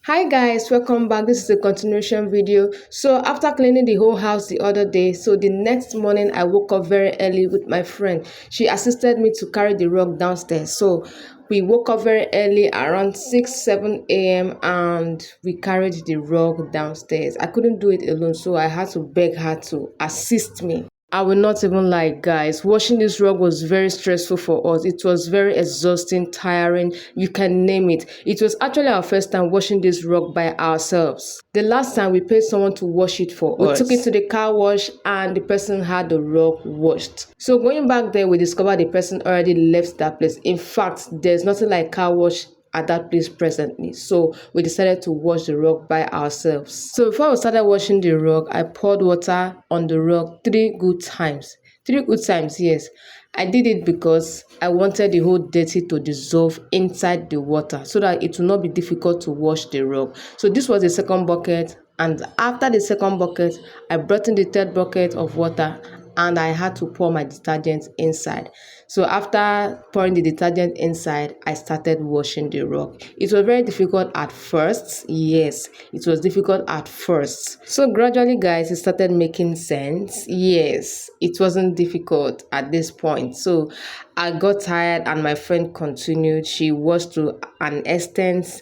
Hi guys, welcome back. This is a continuation video. So after cleaning the whole house the other day, so the next morning I woke up very early with my friend. She assisted me to carry the rug downstairs. So we woke up very early around 6 7 a.m. and we carried the rug downstairs. I couldn't do it alone, so I had to beg her to assist me. I will not even lie, guys. Washing this rug was very stressful for us. It was very exhausting, tiring. You can name it. It was actually our first time washing this rug by ourselves. The last time we paid someone to wash it for us. We took it to the car wash and the person had the rug washed. So going back there, we discovered the person already left that place. In fact, there's nothing like car wash at that place presently, so we decided to wash the rug by ourselves. So before we started washing the rug, I poured water on the rug 3 good times. 3 good times, yes. I did it because I wanted the whole dirty to dissolve inside the water so that it will not be difficult to wash the rug. So this was the second bucket, and after the second bucket I brought in the third bucket of water and I had to pour my detergent inside. So after pouring the detergent inside, I started washing the rug. It was very difficult at first. Yes, it was difficult at first. So gradually, guys, it started making sense. Yes, it wasn't difficult at this point. So I got tired and my friend continued. She washed to an extent.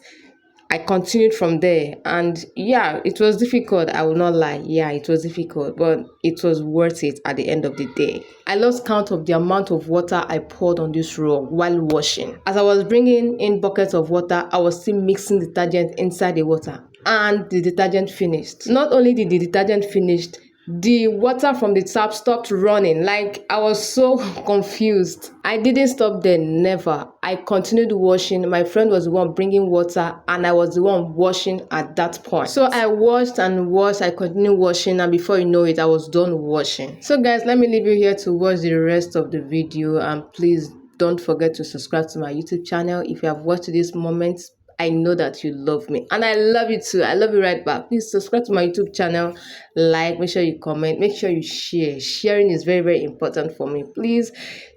I continued from there, and yeah, it was difficult. I will not lie. Yeah, it was difficult, but it was worth it at the end of the day. I lost count of the amount of water I poured on this rug while washing. As I was bringing in buckets of water, I was still mixing detergent inside the water, and the detergent finished. Not only did the detergent finish, the water from the tap stopped running. Like, I was so confused. I didn't stop there, never. I continued washing. My friend was the one bringing water and I was the one washing at that point. So I washed and washed. I continued washing, and before you know it, I was done washing. So guys, let me leave you here to watch the rest of the video, and please don't forget to subscribe to my YouTube channel. If you have watched this moment, I know that you love me and I love you too. I love you right back. Please subscribe to my YouTube channel, like, make sure you comment, make sure you share. Sharing is very, very important for me. Please,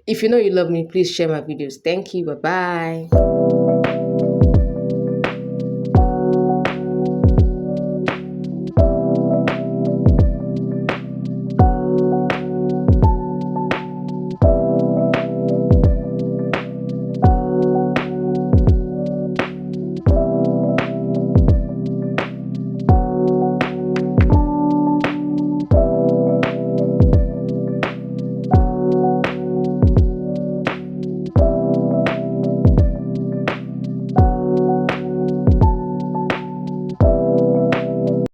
if you know you love me, please share my videos. Thank you. Bye-bye.